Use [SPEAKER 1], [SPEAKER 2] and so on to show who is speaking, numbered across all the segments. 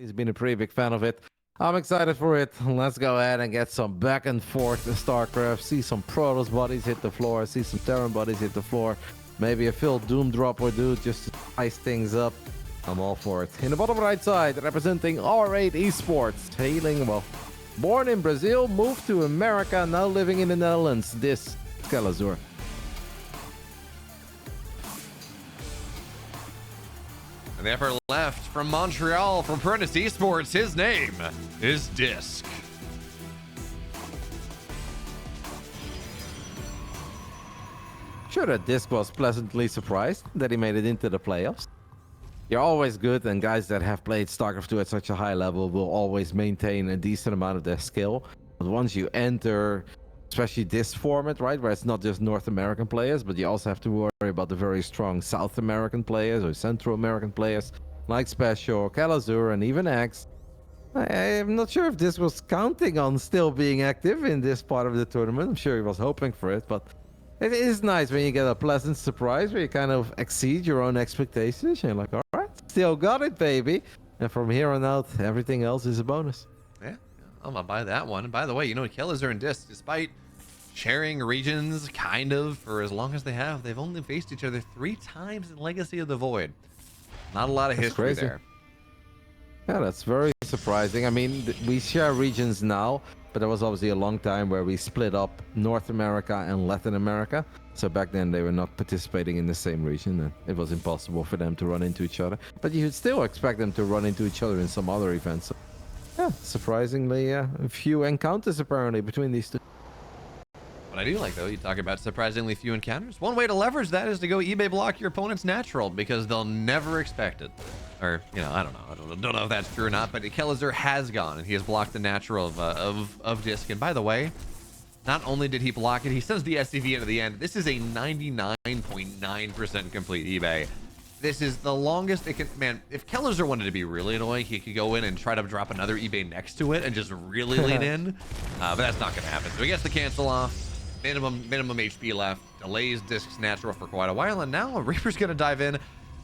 [SPEAKER 1] He's been a pretty big fan of it. I'm excited for it. Let's go ahead and get some back and forth in StarCraft. See some Protoss bodies hit the floor. See some Terran bodies hit the floor. Maybe a Phil Doom drop or do just to spice things up. I'm all for it. In the bottom right side, representing R8 Esports, hailing, well, born in Brazil, moved to America, now living in the Netherlands. This Kelazhur.
[SPEAKER 2] And the upper left from Montreal, from French Esports, his name is DisK.
[SPEAKER 1] Sure that DisK was pleasantly surprised that he made it into the playoffs. You're always good, and guys that have played StarCraft 2 at such a high level will always maintain a decent amount of their skill. But once you enter, especially this format, right, where it's not just North American players, but you also have to worry about the very strong South American players or Central American players, like Special, Kelazhur, and even X. I'm not sure if this was counting on still being active in this part of the tournament. I'm sure he was hoping for it, but it is nice when you get a pleasant surprise where you kind of exceed your own expectations. You're like, all right, still got it, baby. And from here on out, everything else is a bonus.
[SPEAKER 2] Yeah, I'm gonna buy that one. And by the way, you know, Kelazhur and DisK, despite sharing regions kind of for as long as they have, they've only faced each other 3 times in Legacy of the Void. Not a lot of history
[SPEAKER 1] crazy.
[SPEAKER 2] there.
[SPEAKER 1] Yeah, that's very surprising. I mean, we share regions now, but there was obviously a long time where we split up North America and Latin America. So back then they were not participating in the same region, and it was impossible for them to run into each other. But you'd still expect them to run into each other in some other events. So, yeah, surprisingly, a few encounters apparently between these two.
[SPEAKER 2] What I do like, though, you talk about surprisingly few encounters. One way to leverage that is to go eBay block your opponent's natural, because they'll never expect it. Or, you know, I don't know. I don't know if that's true or not, but Kelazhur has gone, and he has blocked the natural of DisK. And by the way, not only did he block it, he sends the SCV into the end. This is a 99.9% complete eBay. This is the longest it can... Man, if Kelazhur wanted to be really annoying, he could go in and try to drop another eBay next to it and just really lean in. But that's not going to happen. So he gets the cancel off. Minimum HP left. Delays DisK's natural for quite a while. And now Reaper's going to dive in.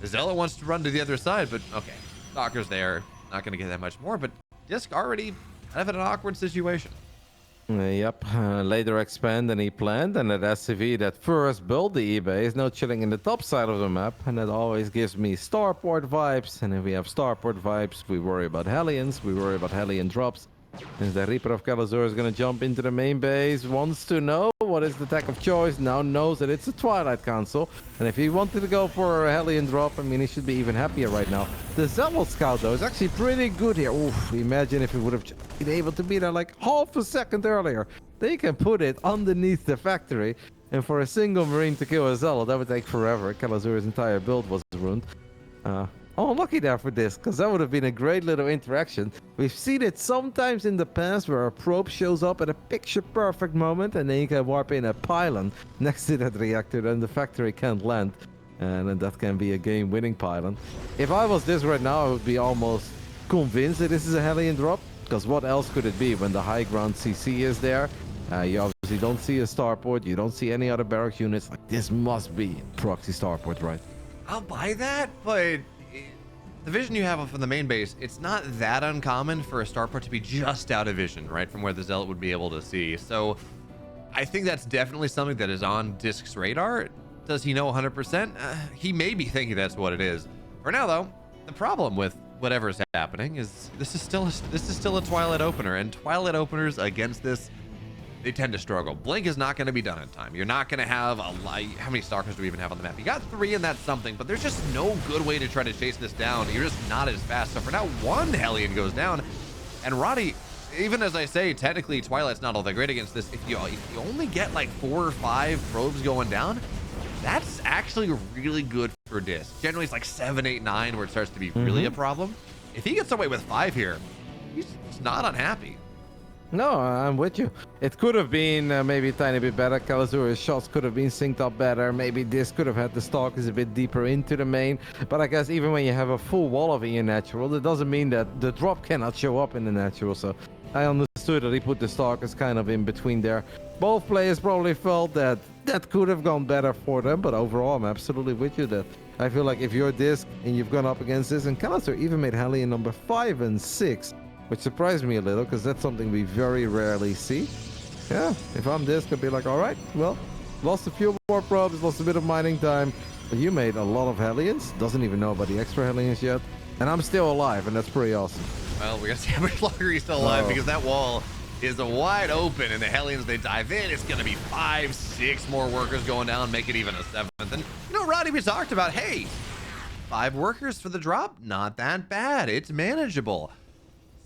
[SPEAKER 2] Zealot wants to run to the other side, but okay. Stalker's there. Not going to get that much more, but DisK already kind of in an awkward situation.
[SPEAKER 1] Yep, later expand than he planned, and that SCV that first built the eBay is now chilling in the top side of the map, and that always gives me starport vibes. And if we have starport vibes, we worry about Hellions, we worry about Hellion drops. Since the Reaper of Kelazhur is going to jump into the main base, wants to know what is the tech of choice, now knows that it's a Twilight Council. And if he wanted to go for a Hellion drop, I mean, he should be even happier right now. The Zealot Scout, though, is actually pretty good here. Oof, imagine if he would have been able to be there like half a second earlier. They can put it underneath the factory, and for a single Marine to kill a Zealot, that would take forever. Kelazhur's entire build was ruined. Oh, lucky there for this, because that would have been a great little interaction. We've seen it sometimes in the past where a probe shows up at a picture-perfect moment, and then you can warp in a pylon next to that reactor, and the factory can't land. And then that can be a game-winning pylon. If I was this right now, I would be almost convinced that this is a Hellion drop, because what else could it be when the high ground CC is there? You obviously don't see a starport, you don't see any other barracks units. Like, this must be proxy starport, right?
[SPEAKER 2] I'll buy that, but... The vision you have from the main base, it's not that uncommon for a starport to be just out of vision, right, from where the Zealot would be able to see. So I think that's definitely something that is on DisK's radar. Does he know 100%? He may be thinking that's what it is. For now, though, the problem with whatever's happening is this is still a Twilight opener, and Twilight openers against this, they tend to struggle. Blink is not going to be done in time. You're not going to have a lot. How many Stalkers do we even have on the map? You got 3, and that's something, but there's just no good way to try to chase this down. You're just not as fast. So for now, 1 Hellion goes down, and Roddy, even as I say, technically Twilight's not all that great against this. If you only get like 4 or 5 probes going down, that's actually really good for DisK. Generally, it's like 7, 8, 9 where it starts to be really a problem. If he gets away with 5 here, he's not unhappy.
[SPEAKER 1] No, I'm with you. It could have been maybe a tiny bit better. Kelazhur's shots could have been synced up better. Maybe this could have had the Stalkers a bit deeper into the main. But I guess even when you have a full wall of Ian Natural, that doesn't mean that the drop cannot show up in the Natural. So I understood that he put the Stalkers kind of in between there. Both players probably felt that that could have gone better for them, but overall, I'm absolutely with you that I feel like if you're DisK and you've gone up against this, and Kelazhur even made Hellion number 5 and 6, which surprised me a little because that's something we very rarely see. Yeah, if I'm DisK, I'd be like, all right, well, lost a few more probes, lost a bit of mining time, but you made a lot of Hellions. Doesn't even know about the extra Hellions yet, and I'm still alive, and that's pretty awesome.
[SPEAKER 2] Well, we gotta see how much longer he's still alive because that wall is wide open, and the Hellions, they dive in. It's gonna be 5, 6 more workers going down, make it even a 7th. And you know, Roddy, we talked about, hey, 5 workers for the drop, not that bad. It's manageable.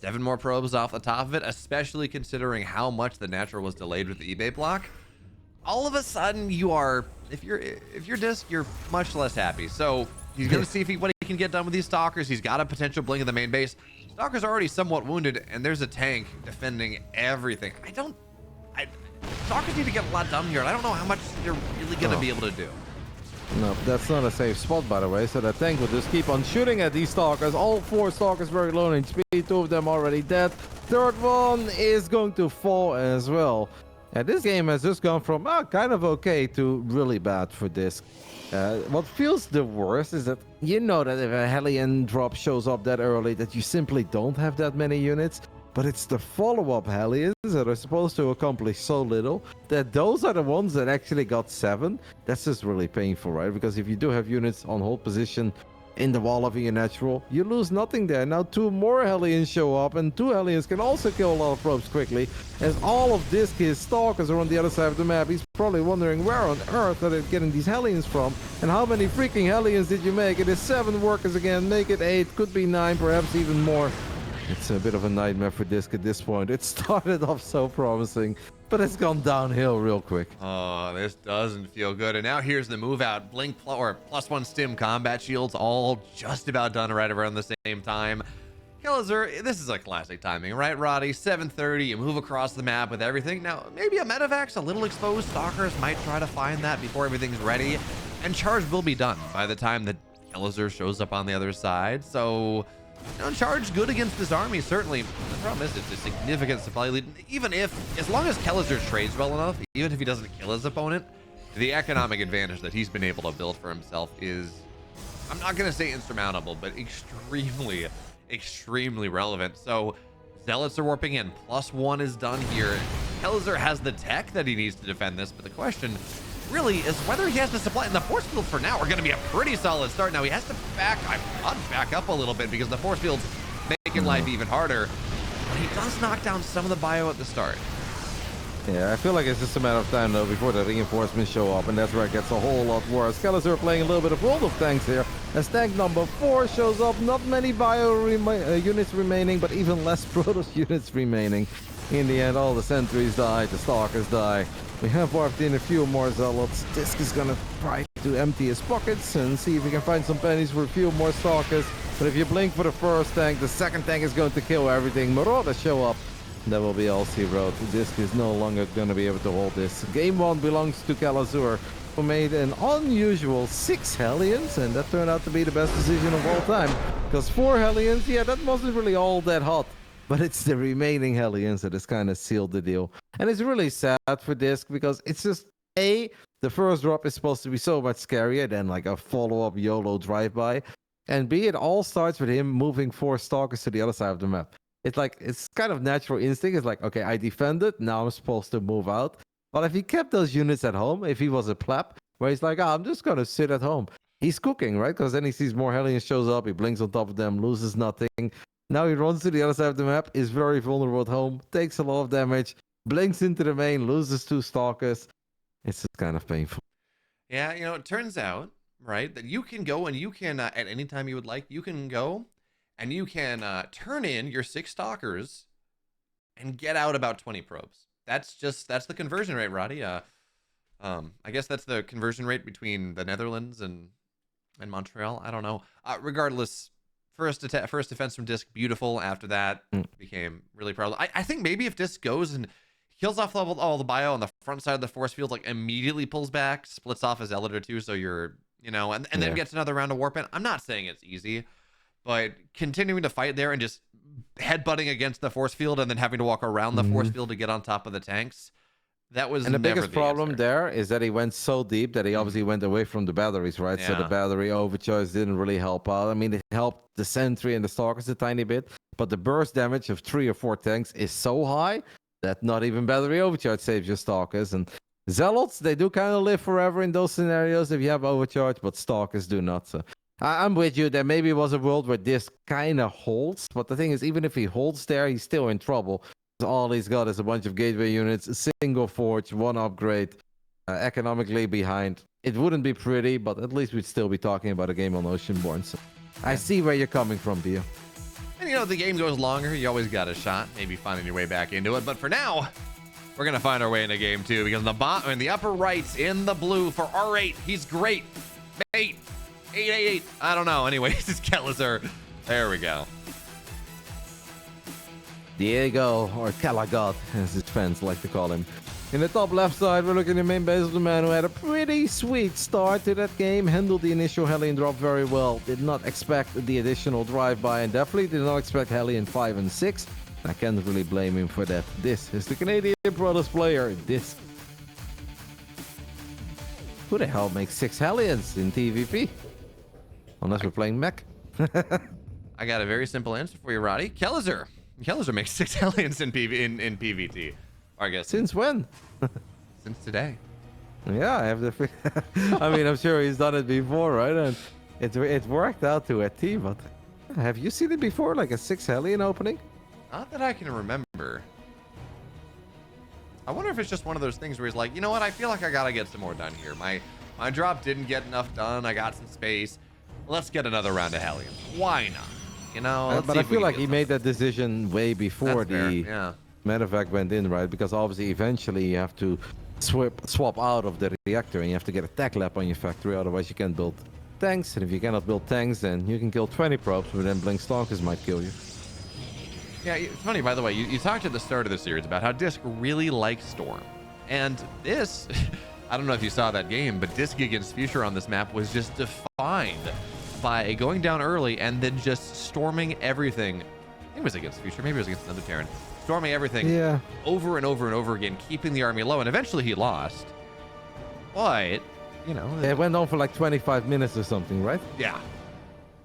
[SPEAKER 2] 7 more probes off the top of it, especially considering how much the natural was delayed with the eBay block. All of a sudden, you are, if you're DisK, you're much less happy. So he's gonna see what he can get done with these stalkers. He's got a potential blink in the main base. Stalker's already somewhat wounded, and there's a tank defending everything. Stalkers need to get a lot done here, and I don't know how much they're really gonna be able to do.
[SPEAKER 1] No, that's not a safe spot, by the way, so that tank will just keep on shooting at these stalkers. All 4 stalkers very low in HP, 2 of them already dead. Third one is going to fall as well. And this game has just gone from kind of okay to really bad for DisK. What feels the worst is that you know that if a Hellion drop shows up that early that you simply don't have that many units, but it's the follow-up Hellions that are supposed to accomplish so little that those are the ones that actually got 7. That's just really painful, right? Because if you do have units on hold position in the wall of your natural, you lose nothing there. Now 2 more Hellions show up, and 2 Hellions can also kill a lot of probes quickly. As all of DisK, his stalkers are on the other side of the map, he's probably wondering where on earth are they getting these Hellions from, and how many freaking Hellions did you make? It is 7 workers again, make it 8, could be 9, perhaps even more. It's a bit of a nightmare for DisK at this point. It started off so promising, but it's gone downhill real quick.
[SPEAKER 2] Oh, this doesn't feel good. And now here's the move out. Blink or +1 stim combat shields all just about done right around the same time. Kelazhur, this is a classic timing, right, Roddy? 7:30, you move across the map with everything. Now, maybe a medevac's a little exposed. Stalkers might try to find that before everything's ready. And charge will be done by the time that Kelazhur shows up on the other side. So, you know, charge good against this army, certainly. The problem is it's a significant supply lead. Even if, as long as Kelazhur trades well enough, even if he doesn't kill his opponent, the economic advantage that he's been able to build for himself is, I'm not going to say insurmountable, but extremely relevant. So Zealots are warping in. +1 is done here. Kelazhur has the tech that he needs to defend this, but the question really is whether he has the supply. And the force field for now are going to be a pretty solid start. Now he has to back up a little bit because the force fields making life even harder. But he does knock down some of the bio at the start.
[SPEAKER 1] Yeah, I feel like it's just a matter of time though before the reinforcements show up, and that's where it gets a whole lot worse. Kelazhur playing a little bit of World of Tanks here. As tank number 4 shows up, not many bio units remaining, but even less Protoss units remaining. In the end, all the sentries die, the stalkers die. We have warped in a few more zealots. DisK is gonna try to empty his pockets and see if we can find some pennies for a few more stalkers. But if you blink for the first tank, the second tank is going to kill everything. Marauders show up. That will be all zeroed. DisK is no longer going to be able to hold this. Game 1 belongs to Kelazhur, who made an unusual 6 Hellions, and that turned out to be the best decision of all time. Because 4 Hellions, yeah, that wasn't really all that hot. But it's the remaining Hellions that has kind of sealed the deal. And it's really sad for DisK because it's just, A, the first drop is supposed to be so much scarier than like a follow-up YOLO drive-by. And B, it all starts with him moving 4 stalkers to the other side of the map. It's like, it's kind of natural instinct. It's like, okay, I defended, now I'm supposed to move out. But if he kept those units at home, if he was a pleb, where he's like, I'm just going to sit at home. He's cooking, right? Because then he sees more Hellions shows up, he blinks on top of them, loses nothing. Now he runs to the other side of the map, is very vulnerable at home, takes a lot of damage, blinks into the main, loses 2 stalkers. It's just kind of painful.
[SPEAKER 2] Yeah, you know, it turns out, right, that you can go and you can, at any time you would like, you can go and you can turn in your 6 stalkers and get out about 20 probes. That's the conversion rate, Roddy. I guess that's the conversion rate between the Netherlands and Montreal. I don't know. Regardless, first defense from DisK, beautiful. After that, became really proud. I think maybe if DisK goes and kills off all the bio on the front side of the force field, like immediately pulls back, splits off a zealot or 2, so you're, you know, and then gets another round of warp in. I'm not saying it's easy, but continuing to fight there and just headbutting against the force field and then having to walk around the force field to get on top of the tanks, That was
[SPEAKER 1] And the
[SPEAKER 2] never
[SPEAKER 1] biggest problem
[SPEAKER 2] answer.
[SPEAKER 1] there is that he went so deep that he obviously went away from the batteries, right? So the
[SPEAKER 2] Yeah.
[SPEAKER 1] battery overcharge didn't really help out. I mean, it helped the sentry and the stalkers a tiny bit, but the burst damage of 3 or 4 tanks is so high that not even battery overcharge saves your stalkers. And zealots, they do kind of live forever in those scenarios if you have overcharge, but stalkers do not. So I'm with you. There maybe was a world where this kind of holds, but the thing is, even if he holds there, he's still in trouble. All he's got is a bunch of gateway units, a single forge, 1 upgrade, economically behind. It wouldn't be pretty, but at least we'd still be talking about a game on Oceanborn. So I see where you're coming from, Bio.
[SPEAKER 2] And you know, the game goes longer. You always got a shot, maybe finding your way back into it. But for now, we're gonna find our way into game 2 because in the upper right, in the blue for R8, he's great. 888. I don't know. Anyways, it's Kelazhur. There we go.
[SPEAKER 1] Diego, or Kelazhur, as his fans like to call him. In the top left side, we're looking at the main base of the man who had a pretty sweet start to that game, handled the initial Hellion drop very well, did not expect the additional drive-by, and definitely did not expect Hellion 5 and 6. I can't really blame him for that. This is the Canadian Brothers player, DisK. Who the hell makes 6 Hellions in TVP? Unless we're playing mech.
[SPEAKER 2] I got a very simple answer for you, Roddy. Kelazhur. Kelazhur makes 6 Hellions in PVT. Or I guess
[SPEAKER 1] Since when?
[SPEAKER 2] since today.
[SPEAKER 1] Yeah, I have the. I mean, I'm sure he's done it before, right? And it worked out to a T. But have you seen it before, like a 6 Hellion opening?
[SPEAKER 2] Not that I can remember. I wonder if it's just one of those things where he's like, you know what? I feel like I gotta get some more done here. My drop didn't get enough done. I got some space. Let's get another round of Hellions. Why not? You know. Let's
[SPEAKER 1] But
[SPEAKER 2] see
[SPEAKER 1] I
[SPEAKER 2] if we
[SPEAKER 1] feel
[SPEAKER 2] can
[SPEAKER 1] like
[SPEAKER 2] get
[SPEAKER 1] he
[SPEAKER 2] something.
[SPEAKER 1] made that decision way before
[SPEAKER 2] That's fair,
[SPEAKER 1] the
[SPEAKER 2] yeah.
[SPEAKER 1] medevac went in, right? Because obviously, eventually, you have to swap out of the reactor, and you have to get a tech lab on your factory. Otherwise, you can't build tanks. And if you cannot build tanks, then you can kill 20 probes, but then Blink Stalkers might kill you.
[SPEAKER 2] Yeah, it's funny, by the way, you talked at the start of the series about how DisK really likes Storm. And this, I don't know if you saw that game, but DisK against Future on this map was just defined by going down early and then just storming everything. I think it was against Future, maybe it was against another Terran. Storming everything over and over and over again, keeping the army low, and eventually he lost. But, you know.
[SPEAKER 1] It went on for like 25 minutes or something, right?
[SPEAKER 2] Yeah.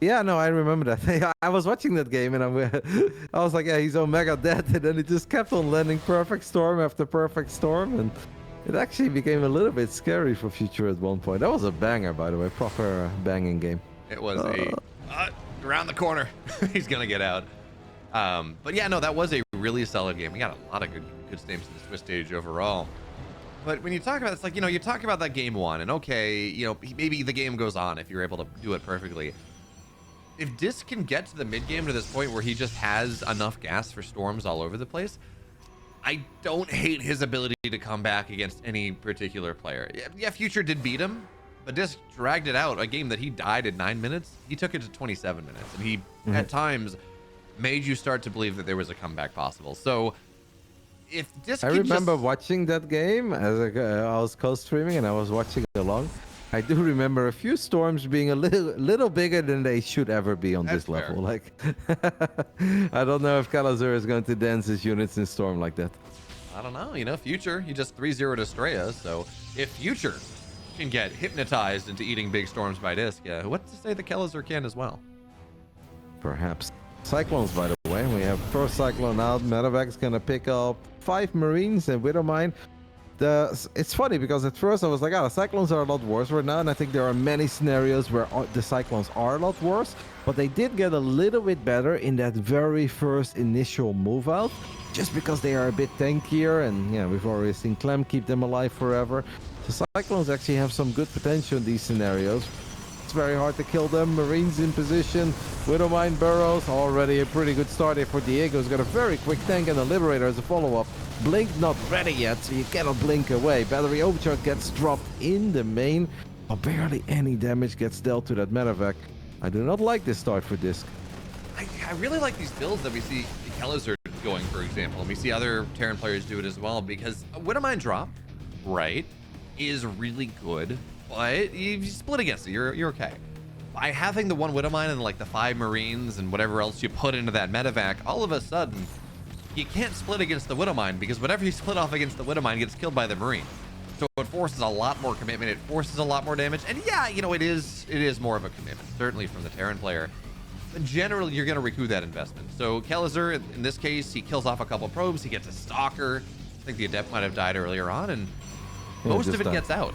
[SPEAKER 1] Yeah, no, I remember that. I was watching that game and I was like, yeah, he's Omega dead. And then he just kept on landing perfect storm after perfect storm. And it actually became a little bit scary for Future at one point. That was a banger, by the way. Proper banging game.
[SPEAKER 2] It was around the corner. He's going to get out. But yeah, no, that was a really solid game. We got a lot of good stamps in the Swiss stage overall. But when you talk about it, it's like, you know, you talk about that game 1 and okay, you know, maybe the game goes on if you're able to do it perfectly. If DisK can get to the mid game to this point where he just has enough gas for storms all over the place, I don't hate his ability to come back against any particular player. Yeah, Future did beat him, but DisK dragged it out. A game that he died in 9 minutes, he took it to 27 minutes, and he at times made you start to believe that there was a comeback possible. So if DisK,
[SPEAKER 1] I remember watching that game as I was co-streaming and I was watching along. I do remember a few storms being a little bigger than they should ever be on this level. Like, I don't know if Kelazhur is going to dance his units in storm like that.
[SPEAKER 2] I don't know. You know, Future, he just 3-0'd Estrella. So if Future can get hypnotized into eating big storms by DisK, what's to say that Kelazhur can as well?
[SPEAKER 1] Perhaps. Cyclones, by the way. We have first Cyclone out. Medevac's going to pick up 5 Marines and Widowmine. It's funny because at first I was like, the Cyclones are a lot worse right now, and I think there are many scenarios where the Cyclones are a lot worse, but they did get a little bit better in that very first initial move out, just because they are a bit tankier, and yeah, we've already seen Clem keep them alive forever. The Cyclones actually have some good potential in these scenarios. It's very hard to kill them. Marines in position. Widowmine burrows. Already a pretty good start here for Diego. He's got a very quick tank and a Liberator as a follow-up. Blink not ready yet, so you cannot blink away. Battery overcharge gets dropped in the main, but barely any damage gets dealt to that medevac. I do not like this start for DisK.
[SPEAKER 2] I really like these builds that we see Kelazhur going, for example, and we see other Terran players do it as well, because a Widowmine drop, right, is really good, but you split against it, you're okay. By having the one Widowmine and like the 5 Marines and whatever else you put into that medevac, all of a sudden, he can't split against the Widowmine because whatever you split off against the Widowmine gets killed by the Marine. So it forces a lot more commitment. It forces a lot more damage. And yeah, you know, it is more of a commitment, certainly from the Terran player. But generally, you're going to recoup that investment. So Kelazhur, in this case, he kills off a couple probes. He gets a Stalker. I think the Adept might have died earlier on, and most of it gets out.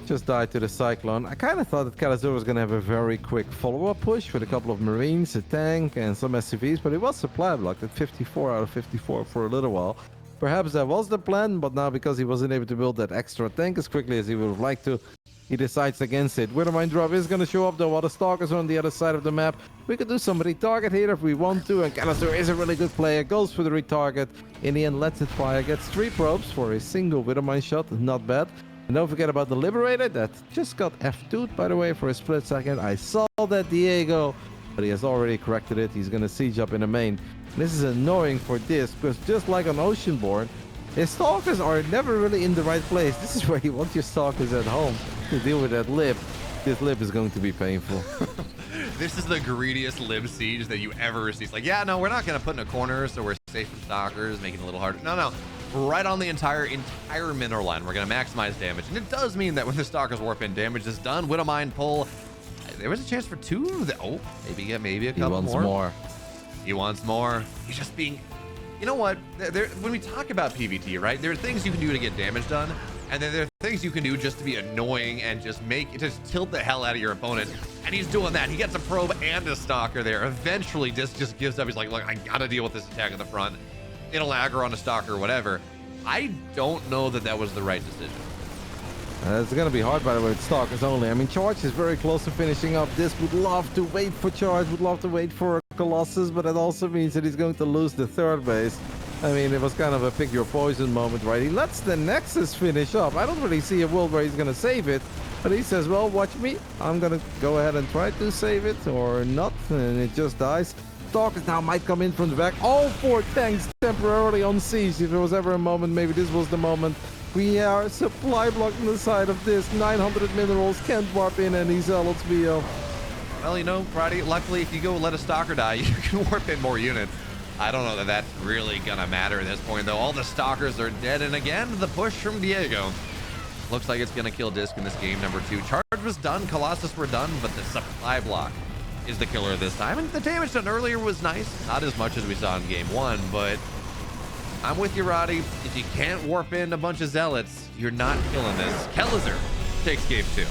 [SPEAKER 1] Just died to the Cyclone. I kind of thought that Kelazhur was going to have a very quick follow-up push with a couple of Marines, a tank, and some SCVs, but it was supply blocked at 54 out of 54 for a little while. Perhaps that was the plan, but now because he wasn't able to build that extra tank as quickly as he would have liked to, he decides against it. Widowmine drop is going to show up though while the Stalkers are on the other side of the map. We could do some retarget here if we want to, and Kelazhur is a really good player, goes for the retarget. In the end, lets it fire, gets 3 probes for a single Widowmine shot, not bad. And don't forget about the Liberator, that just got F2'd, by the way, for a split second. I saw that, Diego, but he has already corrected it. He's going to siege up in the main. This is annoying for DisK, because just like on Oceanborn, his Stalkers are never really in the right place. This is where you want your Stalkers at home to deal with that lib. This lib is going to be painful.
[SPEAKER 2] This is the greediest lib siege that you ever see. It's like, yeah, no, we're not going to put in a corner, so we're safe from Stalkers, making it a little harder. No. Right on the entire mineral line. We're going to maximize damage. And it does mean that when the Stalkers warp in, damage is done. Widowmine pull. There was a chance for 2. Oh, maybe a couple more. He wants more. He's just being... You know what? When we talk about PvT, right? There are things you can do to get damage done. And then there are things you can do just to be annoying and just tilt the hell out of your opponent. And he's doing that. He gets a probe and a Stalker there. Eventually, DisK just gives up. He's like, look, I got to deal with this attack at the front. It'll aggro on a Stalker or whatever. I don't know that was the right decision.
[SPEAKER 1] It's going to be hard, by the way, with Stalkers only. I mean, Charge is very close to finishing up. DisK would love to wait for Charge, would love to wait for Colossus, but it also means that he's going to lose the third base. I mean, it was kind of a pick your poison moment, right? He lets the Nexus finish up. I don't really see a world where he's going to save it, but he says, well, watch me. I'm going to go ahead and try to save it or not, and it just dies. Stalkers now might come in from the back. All 4 tanks temporarily on siege. If there was ever a moment, maybe this was the moment. We are supply blocked on the side of this. 900 minerals can't warp in any zealots, BO.
[SPEAKER 2] Well, you know, Friday, luckily, if you go let a Stalker die, you can warp in more units. I don't know that that's really gonna matter at this point, though. All the Stalkers are dead, and again, the push from Diego. Looks like it's gonna kill DisK in this game number 2. Charge was done, Colossus were done, but the supply block is the killer this time. And the damage done earlier was nice. Not as much as we saw in game 1, but I'm with you, Roddy. If you can't warp in a bunch of zealots, you're not killing this. Kelazhur takes game 2.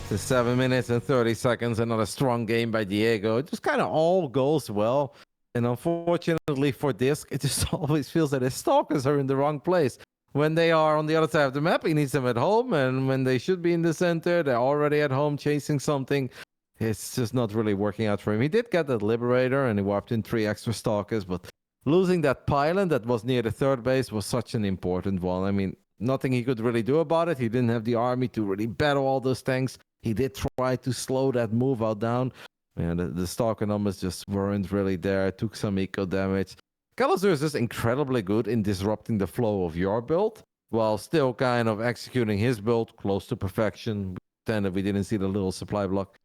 [SPEAKER 1] To 7 minutes and 30 seconds, another strong game by Diego. It just kind of all goes well. And unfortunately for DisK, it just always feels that his Stalkers are in the wrong place. When they are on the other side of the map, he needs them at home. And when they should be in the center, they're already at home chasing something. It's just not really working out for him. He did get that Liberator, and he warped in 3 extra Stalkers, but losing that pylon that was near the third base was such an important one. I mean, nothing he could really do about it. He didn't have the army to really battle all those tanks. He did try to slow that move out down. And the Stalker numbers just weren't really there. Took some eco damage. Kelazhur is just incredibly good in disrupting the flow of your build, while still kind of executing his build close to perfection. Pretend that we didn't see the little supply block.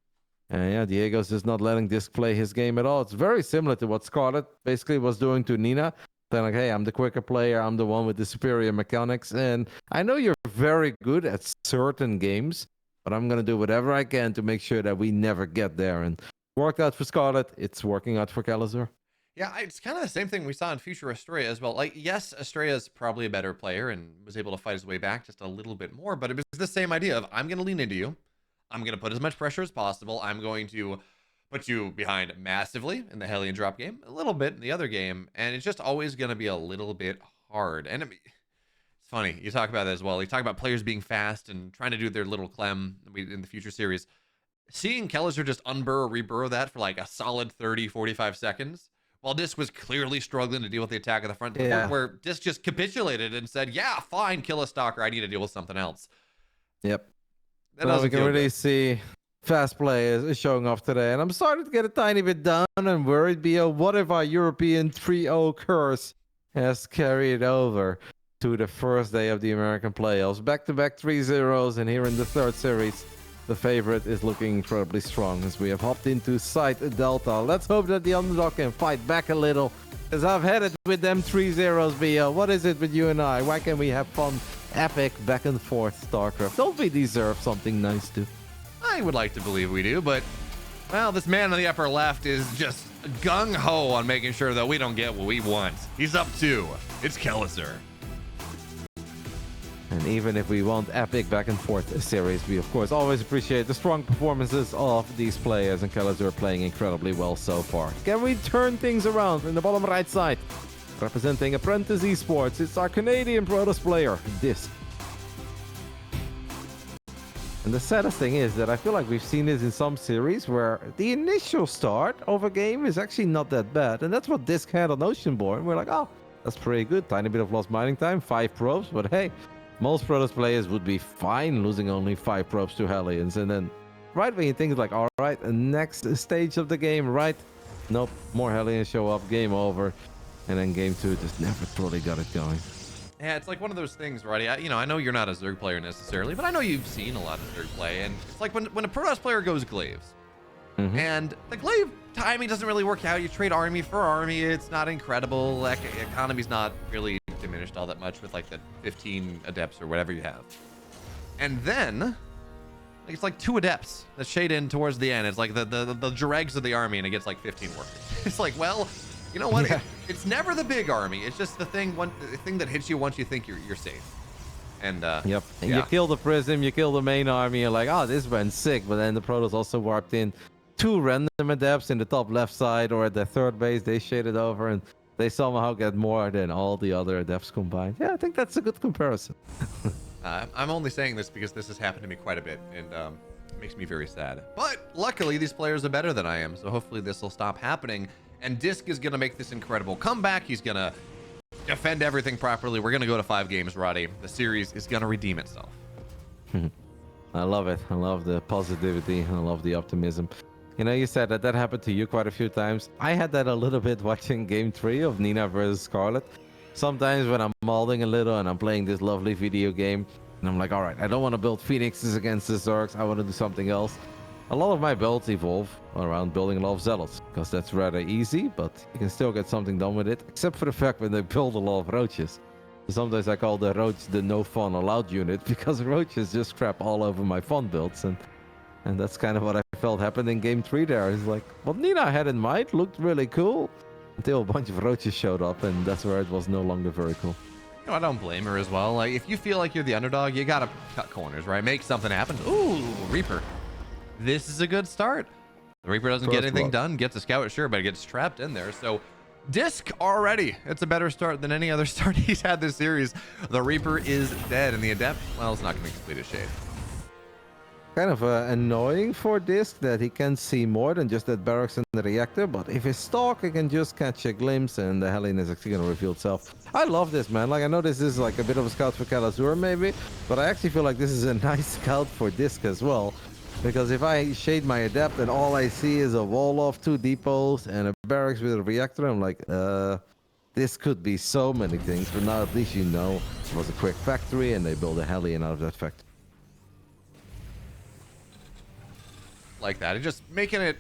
[SPEAKER 1] And yeah, Diego's just not letting DisK play his game at all. It's very similar to what Scarlet basically was doing to Nina. Saying like, hey, I'm the quicker player. I'm the one with the superior mechanics. And I know you're very good at certain games, but I'm going to do whatever I can to make sure that we never get there. And worked out for Scarlet. It's working out for Kelazhur.
[SPEAKER 2] Yeah, it's kind of the same thing we saw in Future Estrella as well. Like, yes, Estrella's probably a better player and was able to fight his way back just a little bit more, but it was the same idea of, I'm going to lean into you. I'm going to put as much pressure as possible. I'm going to put you behind massively in the Hellion drop game, a little bit in the other game, and it's just always going to be a little bit hard. And it's funny, you talk about that as well. You talk about players being fast and trying to do their little Clem in the Future series. Seeing Kelazhur just unburrow, reburrow that for like a solid 30, 45 seconds, while DisK was clearly struggling to deal with the attack at the front, to the point where DisK just capitulated and said, yeah, fine, kill a Stalker. I need to deal with something else.
[SPEAKER 1] Yep. Well, we can really see fast play is showing off today. And I'm starting to get a tiny bit down and worried, BO. What if our European 3-0 curse has carried over to the first day of the American playoffs? Back-to-back 3-0s, and here in the third series, the favorite is looking incredibly strong as we have hopped into side Delta. Let's hope that the underdog can fight back a little, as I've had it with them 3-0s, VO. What is it with you and I? Why can't we have fun, epic, back and forth StarCraft? Don't we deserve something nice too?
[SPEAKER 2] I would like to believe we do, but, well, this man on the upper left is just gung-ho on making sure that we don't get what we want. He's up 2. It's Kelazhur.
[SPEAKER 1] And even if we want epic back and forth series, we of course always appreciate the strong performances of these players, and Kelazhur playing incredibly well so far. Can we turn things around in the bottom right side? Representing Apprentice Esports, it's our Canadian Protoss player, DisK. And the saddest thing is that I feel like we've seen this in some series where the initial start of a game is actually not that bad. And that's what DisK had on Oceanborn. We're like, oh, that's pretty good. Tiny bit of lost mining time, 5 probes, but hey, most Protoss players would be fine losing only 5 probes to Hellions. And then right when you think like, all right, the next stage of the game, right? Nope, more Hellions show up, game over. And then game 2 just never truly got it going.
[SPEAKER 2] Yeah, it's like one of those things, Roddy. I know you're not a Zerg player necessarily, but I know you've seen a lot of Zerg play. And it's like when a Protoss player goes Glaives, and the Glaive timing doesn't really work out. You trade army for army. It's not incredible. Like, economy's not really diminished all that much with like the 15 adepts or whatever you have. And then it's like 2 adepts that shade in towards the end. It's like the dregs of the army, and it gets like 15 workers. It's like, well, you know what?
[SPEAKER 1] Yeah.
[SPEAKER 2] It's never the big army. It's just the thing that hits you once you think you're safe. And
[SPEAKER 1] yep. And
[SPEAKER 2] yeah.
[SPEAKER 1] you kill the Prism, you kill the main army, you're like, oh, this went sick. But then the Protoss also warped in 2 random adepts in the top left side or at the third base. They shaded over and they somehow get more than all the other adepts combined. Yeah, I think that's a good comparison.
[SPEAKER 2] I'm only saying this because this has happened to me quite a bit, and it makes me very sad. But luckily, these players are better than I am, so hopefully this will stop happening. And DisK is going to make this incredible comeback. He's going to defend everything properly. We're going to go to 5 games, Roddy. The series is going to redeem itself.
[SPEAKER 1] I love it. I love the positivity. I love the optimism. You know, you said that happened to you quite a few times. I had that a little bit watching Game 3 of Nina versus Scarlet. Sometimes when I'm molding a little and I'm playing this lovely video game, and I'm like, all right, I don't want to build Phoenixes against the Zergs. I want to do something else. A lot of my builds evolve around building a lot of Zealots, because that's rather easy, but you can still get something done with it, except for the fact when they build a lot of Roaches. Sometimes I call the Roach the no fun allowed unit, because Roaches just crap all over my fun builds, and that's kind of what I felt happened in Game 3 there. It's like, what Nina had in mind looked really cool, until a bunch of Roaches showed up, and that's where it was no longer very cool.
[SPEAKER 2] You know, I don't blame her as well. Like, if you feel like you're the underdog, you gotta cut corners, right? Make something happen. Ooh, Reaper. This is a good start. The Reaper doesn't get anything done, gets a scout, sure, but it gets trapped in there. So DisK already, it's a better start than any other start he's had this series. The Reaper is dead, and the Adept, well, it's not going to complete his shade.
[SPEAKER 1] Kind of annoying for DisK that he can see more than just that barracks and the reactor, but if his stalk, he can just catch a glimpse and the Hellion is actually going to reveal itself. I love this, man. Like, I know this is like a bit of a scout for Kelazhur maybe, but I actually feel like this is a nice scout for DisK as well. Because if I shade my Adept and all I see is a wall of 2 depots and a barracks with a reactor, I'm like, this could be so many things, but now at least you know it was a quick factory and they built a Hellion out of that factory.
[SPEAKER 2] Like that, and just making it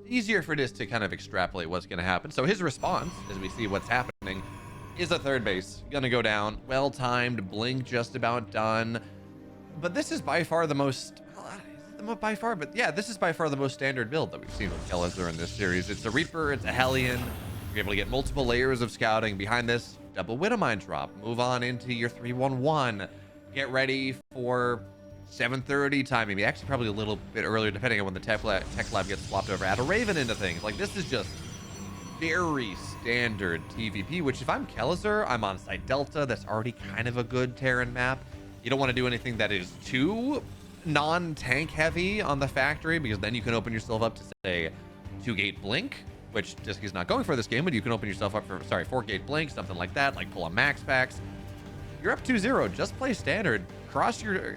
[SPEAKER 2] easier for DisK to kind of extrapolate what's going to happen. So his response, as we see what's happening, is a third base. Going to go down. Well-timed, blink just about done. But this is by far the most... By far, but yeah, this is by far the most standard build that we've seen with Kelazhur in this series. It's a Reaper, it's a Hellion. You're able to get multiple layers of scouting. Behind this, double Widowmine drop. Move on into your 3-1-1. Get ready for 7:30 timing. Actually, probably a little bit earlier, depending on when the tech lab gets swapped over. Add a Raven into things. Like, this is just very standard TVP, which if I'm Kelazhur, I'm on side Delta. That's already kind of a good Terran map. You don't want to do anything that is too non-tank heavy on the factory, because then you can open yourself up to, say, 2-gate blink, which DisK is not going for this game, but you can open yourself up for, 4-gate blink, something like that, like pull on max packs. You're up 2-0. Just play standard. Cross your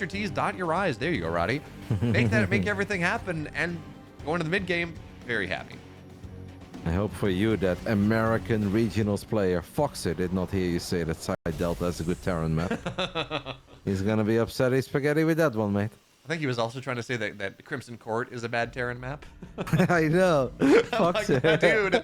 [SPEAKER 2] T's, dot your I's. There you go, Roddy. Make everything happen, and going to the mid game, very happy.
[SPEAKER 1] I hope for you that American regionals player Foxer did not hear you say that side Delta is a good Terran map. He's gonna be upset as spaghetti with that one, mate.
[SPEAKER 2] I think he was also trying to say that Crimson Court is a bad Terran map.
[SPEAKER 1] I know.
[SPEAKER 2] I'm
[SPEAKER 1] Fuck
[SPEAKER 2] like,
[SPEAKER 1] it.
[SPEAKER 2] dude.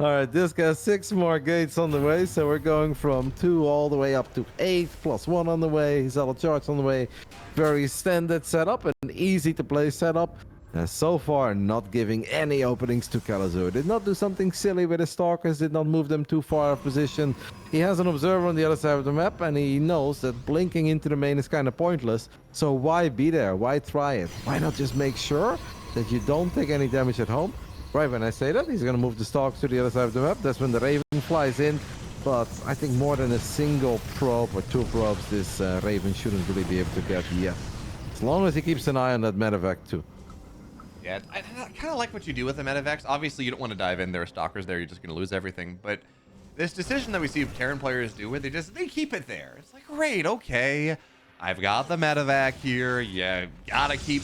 [SPEAKER 1] All right, this has 6 more gates on the way, so we're going from 2 all the way up to 8, plus 1 on the way, Zealot Charge on the way. Very standard setup, an easy to play setup. So far, not giving any openings to Kelazhur. Did not do something silly with his Stalkers, did not move them too far out of position. He has an observer on the other side of the map, and he knows that blinking into the main is kind of pointless. So why be there? Why try it? Why not just make sure that you don't take any damage at home? Right when I say that, he's going to move the Stalkers to the other side of the map. That's when the Raven flies in. But I think more than a single probe or 2 probes, this Raven shouldn't really be able to get yet. As long as he keeps an eye on that medevac too.
[SPEAKER 2] Yeah, I kind of like what you do with the medevacs. Obviously, you don't want to dive in. There are stalkers there. You're just going to lose everything. But this decision that we see Terran players do, where they keep it there. It's like, great, okay. I've got the medevac here. You got to keep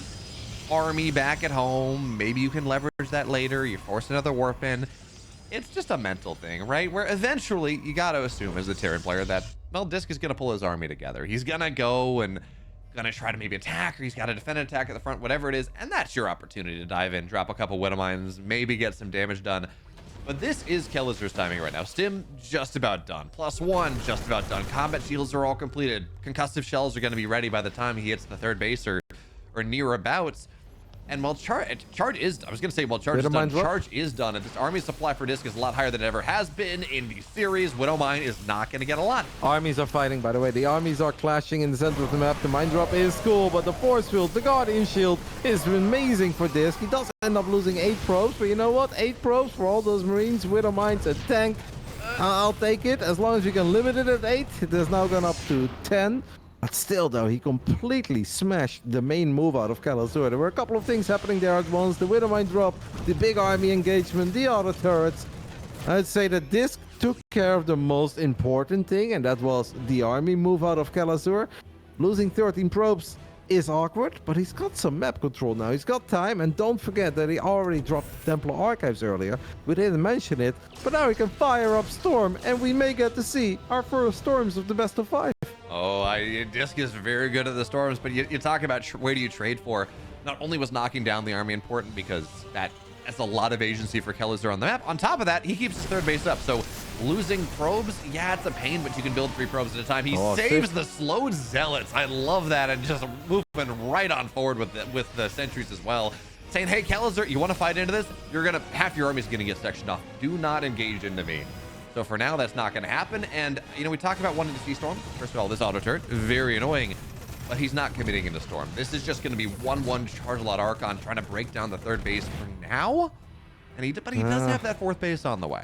[SPEAKER 2] army back at home. Maybe you can leverage that later. You force another warp in. It's just a mental thing, right? Where eventually you got to assume as a Terran player that, well, DisK is going to pull his army together. He's going to go and gonna try to maybe attack, or he's got to defend an attack at the front, whatever it is, and that's your opportunity to dive in, drop a couple Widow Mines, maybe get some damage done. But this is Kelazhur's timing right now. Stim just about done. +1 just about done. Combat shields are all completed. Concussive shells are going to be ready by the time he hits the 3rd base or near abouts. And while charge is, I was going to say, while charge is done, charge is done. And this army supply for DisK is a lot higher than it ever has been in the series. Widow Mine is not going to get a lot.
[SPEAKER 1] Armies are fighting, by the way. The armies are clashing in the center of the map. The mine drop is cool, but the force field, the Guardian Shield is amazing for DisK. He does end up losing 8 probes, but you know what? 8 probes for all those Marines, Widow Mines, a tank. I'll take it. As long as you can limit it at 8. It has now gone up to 10. But still, though, he completely smashed the main move out of Kelazhur. There were a couple of things happening there at once. The Widow Mine drop, the big army engagement, the auto turrets. I'd say that DisK took care of the most important thing, and that was the army move out of Kelazhur. Losing 13 probes is awkward, but he's got some map control now. He's got time, and don't forget that he already dropped Templar Archives earlier. We didn't mention it, but now he can fire up Storm, and we may get to see our first Storms of the best of 5.
[SPEAKER 2] Oh, DisK is very good at the storms, but you talk about where do you trade for. Not only was knocking down the army important because that's a lot of agency for Kelazhur on the map. On top of that, he keeps his 3rd base up. So losing probes, yeah, it's a pain, but you can build 3 probes at a time. He saves the slowed zealots. I love that, and just moving right on forward with the sentries as well. Saying, hey, Kelazhur, you want to fight into this? Half your army's going to get sectioned off. Do not engage into me. So for now, that's not going to happen. And, you know, we talked about wanting to see Storm. First of all, this auto turret, very annoying. But he's not committing into Storm. This is just going to be 1-1 Charge a Lot Archon trying to break down the 3rd base for now. But he does have that 4th base on the way.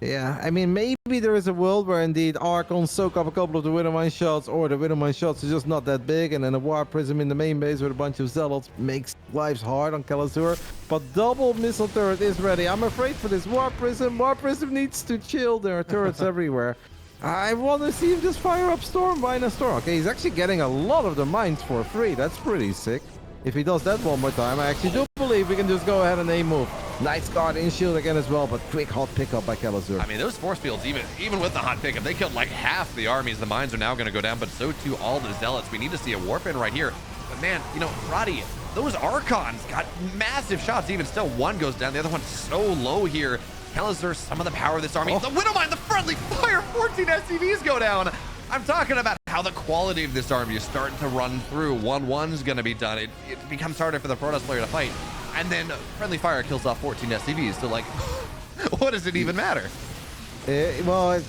[SPEAKER 1] Yeah, I mean, maybe there is a world where indeed Archons soak up a couple of the Widow Mine shots, or the Widow Mine shots are just not that big, and then a War Prism in the main base with a bunch of Zealots makes lives hard on Kelazhur. But double missile turret is ready. I'm afraid for this War Prism. War Prism needs to chill. There are turrets everywhere. I want to see him just fire up Storm, mine a Storm. Okay, he's actually getting a lot of the mines for free. That's pretty sick. If he does that one more time, I actually do believe we can just go ahead and A-move. Nice Guardian Shield again as well, but quick hot pickup by Kelazhur.
[SPEAKER 2] I mean, those force fields, even with the hot pickup, they killed like half the armies. The mines are now going to go down, but so too all the zealots. We need to see a warp in right here. But man, you know, Roddy, those Archons got massive shots. Even still, one goes down. The other one's so low here. Kelazhur, some of the power of this army. The Widow Mine, the friendly fire, 14 SCVs go down. I'm talking about how the quality of this army is starting to run through. 1-1's going to be done. It becomes harder for the Protoss player to fight. And then friendly fire kills off 14 SCVs. So, like, what does it even matter?
[SPEAKER 1] Well,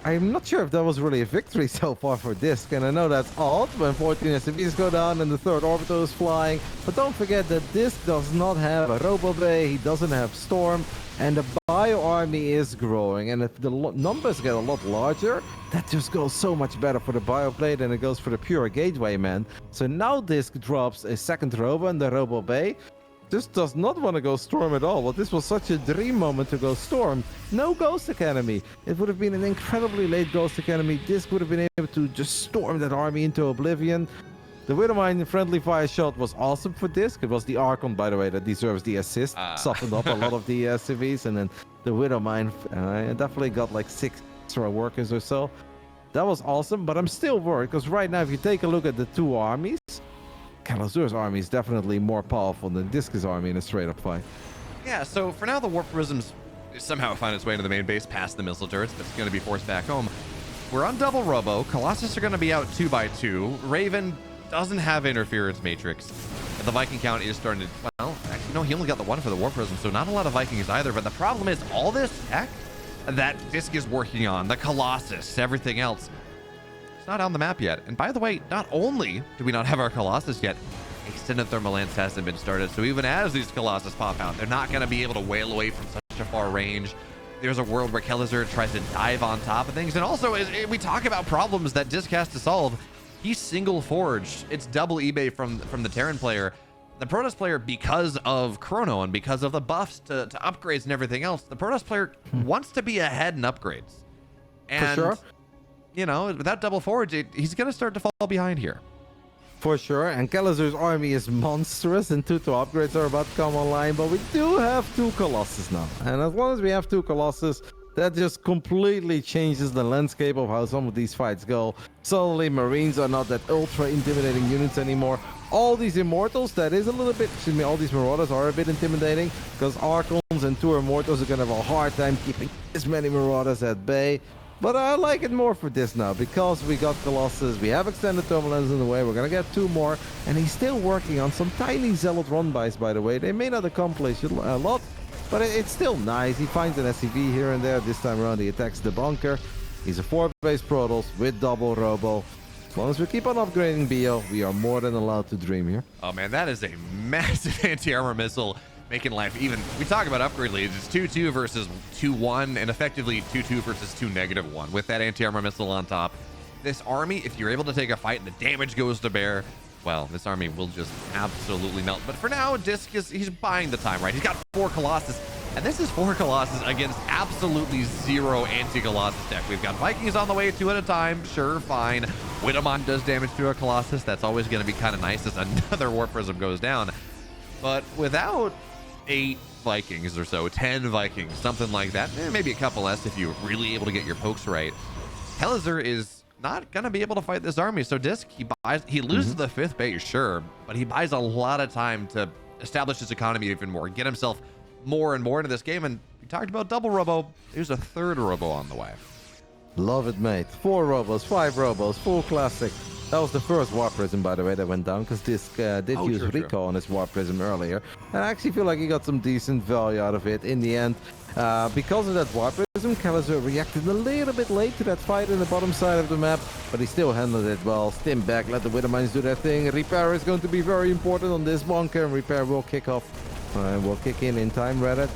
[SPEAKER 1] I'm not sure if that was really a victory so far for DisK, and I know that's odd when 14 SCVs go down and the 3rd orbital is flying, but don't forget that DisK does not have a Robo Bay, he doesn't have Storm, and the Bio Army is growing, and if the numbers get a lot larger, that just goes so much better for the Bio Play than it goes for the pure Gateway, man. So now DisK drops a 2nd Robo and the Robo Bay. This does not want to go Storm at all. Well, this was such a dream moment to go Storm. No Ghost Academy. It would have been an incredibly late Ghost Academy. DisK would have been able to just storm that army into oblivion. The Widow Mine friendly fire shot was awesome for DisK. It was the Archon, by the way, that deserves the assist. Softened up a lot of the CVs. And then the Widow Mine definitely got like 6 extra workers or so. That was awesome, but I'm still worried because right now, if you take a look at the two armies, Kelazhur's army is definitely more powerful than DisK's army in a straight-up fight.
[SPEAKER 2] Yeah, so for now, the Warp Prisms somehow find its way into the main base past the missile turrets, but it's going to be forced back home. We're on double Robo. Colossus are going to be out 2 by 2. Raven doesn't have Interference Matrix. And the Viking count is starting to... Well, actually, no, he only got the 1 for the Warp Prism, so not a lot of Vikings either. But the problem is all this tech that DisK is working on, the Colossus, everything else, it's not on the map yet. And by the way, not only do we not have our Colossus yet, Extended Thermal Lance hasn't been started. So even as these Colossus pop out, they're not going to be able to wail away from such a far range. There's a world where Kelazhur tries to dive on top of things. And also, as we talk about problems that DisK has to solve, he's single forged. It's double eBay from the Terran player. The Protoss player, because of Chrono and because of the buffs to upgrades and everything else, the Protoss player wants to be ahead in upgrades. And,
[SPEAKER 1] For sure.
[SPEAKER 2] you know, without double forge, he's going to start to fall behind here.
[SPEAKER 1] For sure, and Kelazhur's army is monstrous, and 2 upgrades are about to come online, but we do have 2 Colossus now. And as long as we have 2 Colossus, that just completely changes the landscape of how some of these fights go. Suddenly, Marines are not that ultra intimidating units anymore. All these Immortals, that is a little bit, excuse me, all these Marauders are a bit intimidating, because Archons and 2 Immortals are going to have a hard time keeping this many Marauders at bay. But I like it more for this now, because we got Colossus, we have Extended Thermal Lens in the way, we're going to get 2 more, and he's still working on some tiny Zealot run-bys, by the way. They may not accomplish a lot, but it's still nice. He finds an SCV here and there. This time around, he attacks the bunker. He's a 4-base Protoss with double Robo. As long as we keep on upgrading BO, we are more than allowed to dream here.
[SPEAKER 2] Oh man, that is a massive anti-armor missile, making life even. We talk about upgrade leads. It's 2-2 versus 2-1, and effectively 2-2 versus 2-1 with that anti-armor missile on top. This army, if you're able to take a fight and the damage goes to bear, well, this army will just absolutely melt. But for now, DisK he's buying the time, right? He's got 4 Colossus, and this is 4 Colossus against absolutely 0 anti-Colossus deck. We've got Vikings on the way 2 at a time. Sure, fine. Widowmon does damage to a Colossus. That's always going to be kind of nice as another Warp Prism goes down. But without 8 Vikings or so, 10 Vikings, something like that, maybe a couple less if you're really able to get your pokes right, Kelazhur is not gonna be able to fight this army. So DisK, he loses the 5th base, sure, but he buys a lot of time to establish his economy even more, get himself more and more into this game. And we talked about double Robo. There's a 3rd Robo on the way.
[SPEAKER 1] Love it, mate. 4 Robos, 5 Robos, full classic. That was the first Warp Prism, by the way, that went down, because DisK did use Rico on his Warp Prism earlier. And I actually feel like he got some decent value out of it in the end. Because of that Warp Prism, Kelazhur reacted a little bit late to that fight in the bottom side of the map, but he still handled it well. Stim back, let the Widowmines do their thing. Repair is going to be very important on this bunker, and Repair will kick off. Will kick in time, Reddit.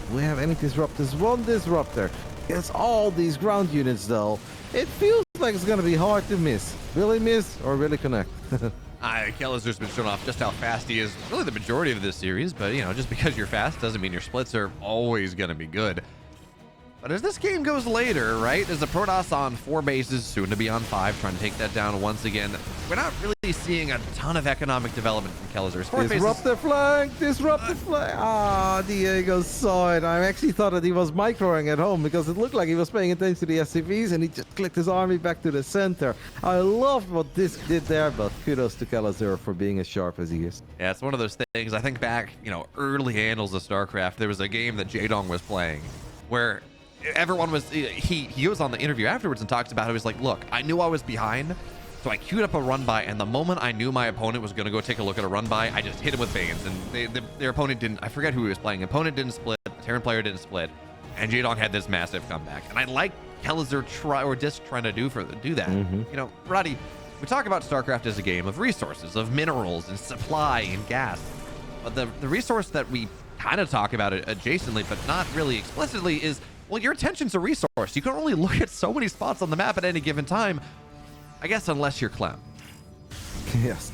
[SPEAKER 1] Do we have any Disruptors? 1 Disruptor. It's all these ground units, though. It feels like it's going to be hard to miss. Will he miss or will he connect?
[SPEAKER 2] Kelazhur's been showing off just how fast he is really the majority of this series, but, you know, just because you're fast doesn't mean your splits are always going to be good. But as this game goes later, right, as the Protoss on 4 bases, soon to be on 5, trying to take that down once again, we're not really seeing a ton of economic development from Kelazhur.
[SPEAKER 1] Disrupt the flank! Disrupt the flank! Ah, Diego saw it. I actually thought that he was microing at home because it looked like he was paying attention to the SCVs and he just clicked his army back to the center. I loved what DisK did there, but kudos to Kelazhur for being as sharp as he is.
[SPEAKER 2] Yeah, it's one of those things. I think back, you know, early annals of StarCraft, there was a game that Jaedong was playing where everyone was, he was on the interview afterwards and talks about it. He was like, look, I knew I was behind, so I queued up a run by, and the moment I knew my opponent was going to go take a look at a run by, I just hit him with Banes, and their opponent didn't, I forget who he was playing. Opponent didn't split, the Terran player didn't split, and Jaedong had this massive comeback. And I like Kelazhur DisK trying to do that. You know, Roddy, we talk about StarCraft as a game of resources, of minerals and supply and gas, but the resource that we kind of talk about it adjacently, but not really explicitly, is, well, your attention's a resource. You can only look at so many spots on the map at any given time, I guess, unless you're Clem.
[SPEAKER 1] Yes.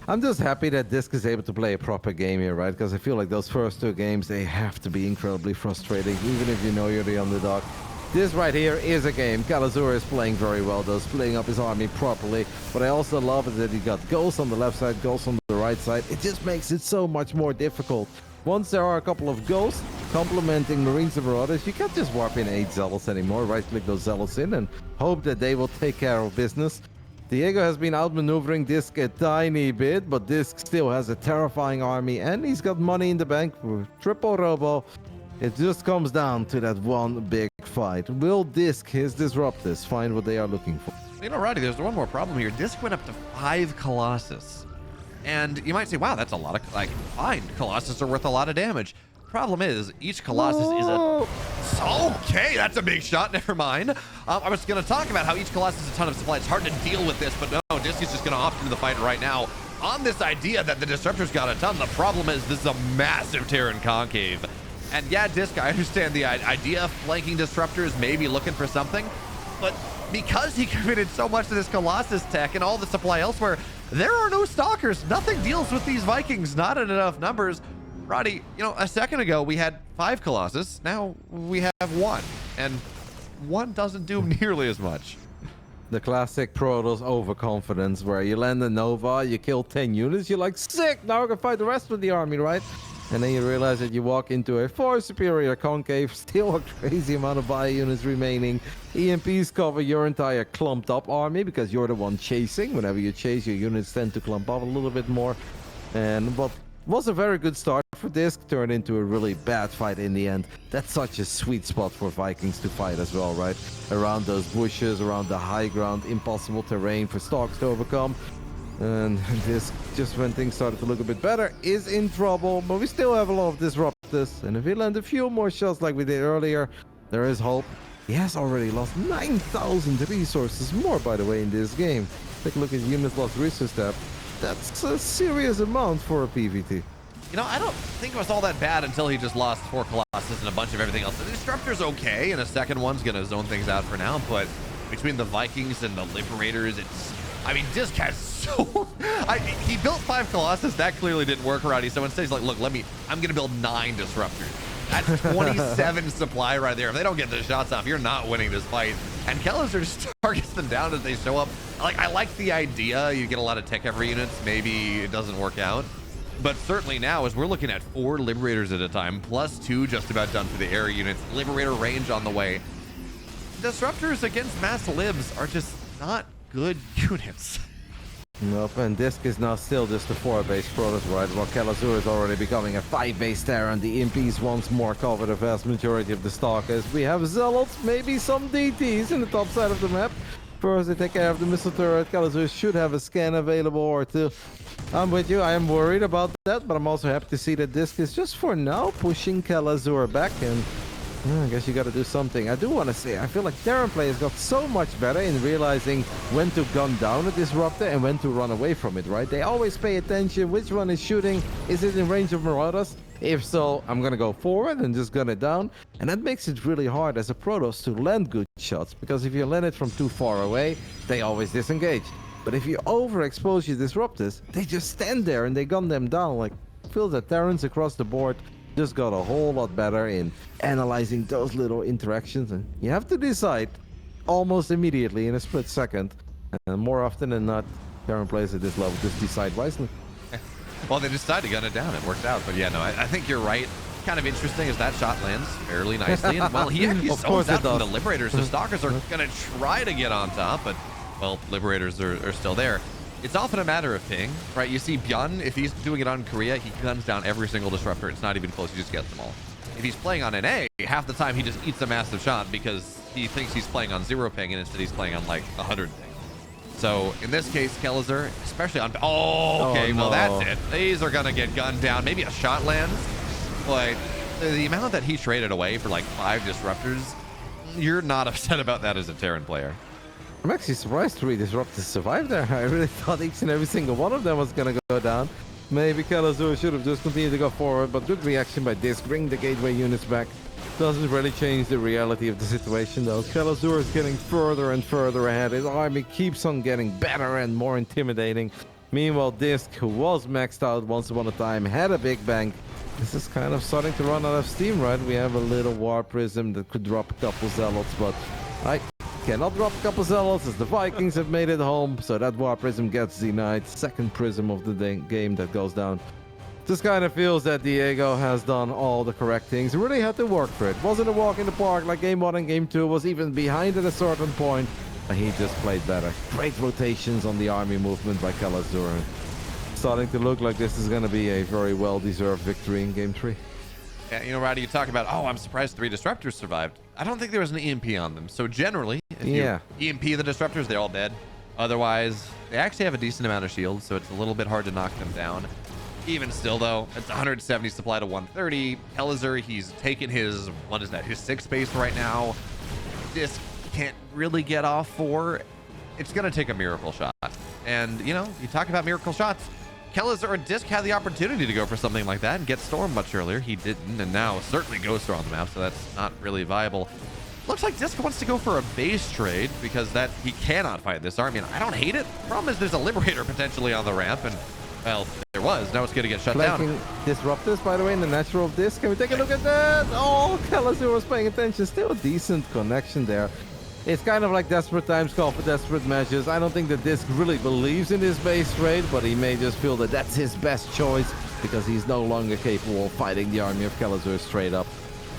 [SPEAKER 1] I'm just happy that DisK is able to play a proper game here, right? Because I feel like those first 2 games, they have to be incredibly frustrating, even if you know you're the underdog. This right here is a game. Kelazhur is playing very well, though, splitting up his army properly. What I also love is that he got Ghosts on the left side, Ghosts on the right side. It just makes it so much more difficult. Once there are a couple of Ghosts, complementing Marines and Marauders. You can't just warp in 8 Zealots anymore. Right-click those Zealots in and hope that they will take care of business. Diego has been outmaneuvering DisK a tiny bit, but DisK still has a terrifying army, and he's got money in the bank for triple robo. It just comes down to that one big fight. Will DisK, his Disruptors, find what they are looking for?
[SPEAKER 2] You know, Roddy, there's one more problem here. DisK went up to 5 Colossus. And you might say, wow, that's a lot of, like, fine. Colossus are worth a lot of damage. Problem is, each Colossus is a... Okay, that's a big shot. Never mind. I was going to talk about how each Colossus is a ton of supply. It's hard to deal with this, but no, DisK is just going to opt into the fight right now on this idea that the Disruptors got a ton. The problem is this is a massive Terran Concave. And yeah, DisK, I understand the idea of flanking Disruptors, maybe looking for something, but because he committed so much to this Colossus tech and all the supply elsewhere, there are no Stalkers. Nothing deals with these Vikings, not in enough numbers. Roddy, you know, a second ago we had 5 Colossus. Now we have 1, and 1 doesn't do nearly as much.
[SPEAKER 1] The classic Protoss overconfidence, where you land a Nova, you kill 10 units, you're like, sick, now I can fight the rest of the army, right? And then you realize that you walk into a 4 superior concave, still a crazy amount of bio units remaining. EMPs cover your entire clumped up army because you're the one chasing. Whenever you chase, your units tend to clump up a little bit more. And what was a very good start for DisK turned into a really bad fight in the end. That's such a sweet spot for Vikings to fight as well, right? Around those bushes, around the high ground, impossible terrain for Stalks to overcome. And DisK, just when things started to look a bit better, is in trouble, but we still have a lot of Disruptors. And if we land a few more shots like we did earlier, there is hope. He has already lost 9,000 resources more, by the way, in this game. Take a look at units lost resource tab. That's a serious amount for a PvT.
[SPEAKER 2] You know, I don't think it was all that bad until he just lost 4 Colossus and a bunch of everything else. The Disruptor's okay, and a second one's going to zone things out for now, but between the Vikings and the Liberators, it's... I mean, DisK has so... he built 5 Colossus. That clearly didn't work, Roddy. So instead he's like, look, I'm going to build 9 Disruptors. That's 27 supply right there. If they don't get the shots off, you're not winning this fight. And Kelazhur just targets them down as they show up. Like, I like the idea. You get a lot of tech-heavy units. Maybe it doesn't work out. But certainly now, as we're looking at 4 Liberators at a time, plus 2 just about done for the air units, Liberator range on the way. Disruptors against mass libs are just not good units.
[SPEAKER 1] Nope, and DisK is now still just a 4-base Protoss, right? While Kelazhur is already becoming a 5-base Terran. The EMPs once more cover the vast majority of the Stalkers. We have Zealots, maybe some DTs in the top side of the map. First, they take care of the missile turret. Kelazhur should have a scan available or 2. I'm with you. I am worried about that, but I'm also happy to see that DisK is just for now pushing Kelazhur back, and I guess you got to do something. I do want to say, I feel like Terran players got so much better in realizing when to gun down a Disruptor and when to run away from it, right? They always pay attention. Which one is shooting? Is it in range of Marauders? If so, I'm going to go forward and just gun it down. And that makes it really hard as a Protoss to land good shots, because if you land it from too far away, they always disengage. But if you overexpose your Disruptors, they just stand there and they gun them down. Like, I feel that Terrans across the board just got a whole lot better in analyzing those little interactions, and you have to decide almost immediately in a split second. And more often than not, Terran players at this level just decide wisely.
[SPEAKER 2] Well, they decided to gun it down. It worked out. But yeah, no, I think you're right. Kind of interesting as that shot lands fairly nicely. And, well, he actually zones out from the Liberators, so Stalkers are going to try to get on top, but, well, Liberators are still there. It's often a matter of ping, right? You see Byun, if he's doing it on Korea, he guns down every single Disruptor. It's not even close. He just gets them all. If he's playing on NA, half the time he just eats a massive shot because he thinks he's playing on 0 ping, and instead he's playing on like 100 ping. So in this case, Kelazhur, especially on... Oh, okay, well, that's it. These are going to get gunned down. Maybe a shot lands. Like, the amount that he traded away for like 5 Disruptors, you're not upset about that as a Terran player.
[SPEAKER 1] I'm actually surprised 3 Disruptors survived there. I really thought each and every single one of them was going to go down. Maybe Kelazhur should have just continued to go forward, but good reaction by DisK. Bring the gateway units back. Doesn't really change the reality of the situation, though. Kelazhur is getting further and further ahead. His army keeps on getting better and more intimidating. Meanwhile, DisK, who was maxed out once upon a time, had a big bank. This is kind of starting to run out of steam, right? We have a little War Prism that could drop a couple Zealots, but I cannot drop a couple Zealots as the Vikings have made it home. So that War Prism gets denied. Second Prism of the game that goes down. Just kind of feels that Diego has done all the correct things. He really had to work for it. Wasn't a walk in the park like game 1 and game 2. Was even behind at a certain point. But he just played better. Great rotations on the army movement by Kelazhur. Starting to look like this is going to be a very well-deserved victory in game 3.
[SPEAKER 2] Yeah, you know, Roddy, you talk about, oh, I'm surprised 3 disruptors survived. I don't think there was an EMP on them. So generally, if you EMP the disruptors, they're all dead. Otherwise, they actually have a decent amount of shields, so it's a little bit hard to knock them down. Even still, though, it's 170 supply to 130. Kelazhur, he's taken his, what is that, his 6th base right now. DisK can't really get off 4. It's going to take a miracle shot. And, you know, you talk about miracle shots. Kelazhur and DisK had the opportunity to go for something like that and get Storm much earlier. He didn't, and now certainly Ghost are on the map, so that's not really viable. Looks like DisK wants to go for a base trade because that he cannot fight this army, and I don't hate it. Problem is there's a Liberator potentially on the ramp, and, well, there was. Now it's going to get shut down.
[SPEAKER 1] Disruptors, by the way, in the natural of DisK. Can we take a look at that? Oh, Kelazhur was paying attention. Still a decent connection there. It's kind of like desperate times call for desperate measures. I don't think that DisK really believes in this base trade, but he may just feel that that's his best choice because he's no longer capable of fighting the army of Kelazhur straight up.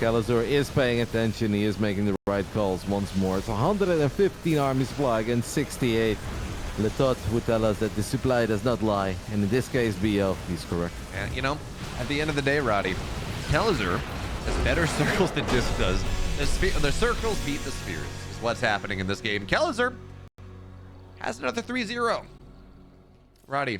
[SPEAKER 1] Kelazhur is paying attention. He is making the right calls once more. It's 115 army supply against 68. Letot would tell us that the supply does not lie, and in this case, BO, he's correct.
[SPEAKER 2] And, you know, at the end of the day, Roddy, Kelazhur has better circles than DisK does. The circles beat the spheres. What's happening in this game. Kelazhur has another 3-0. Roddy,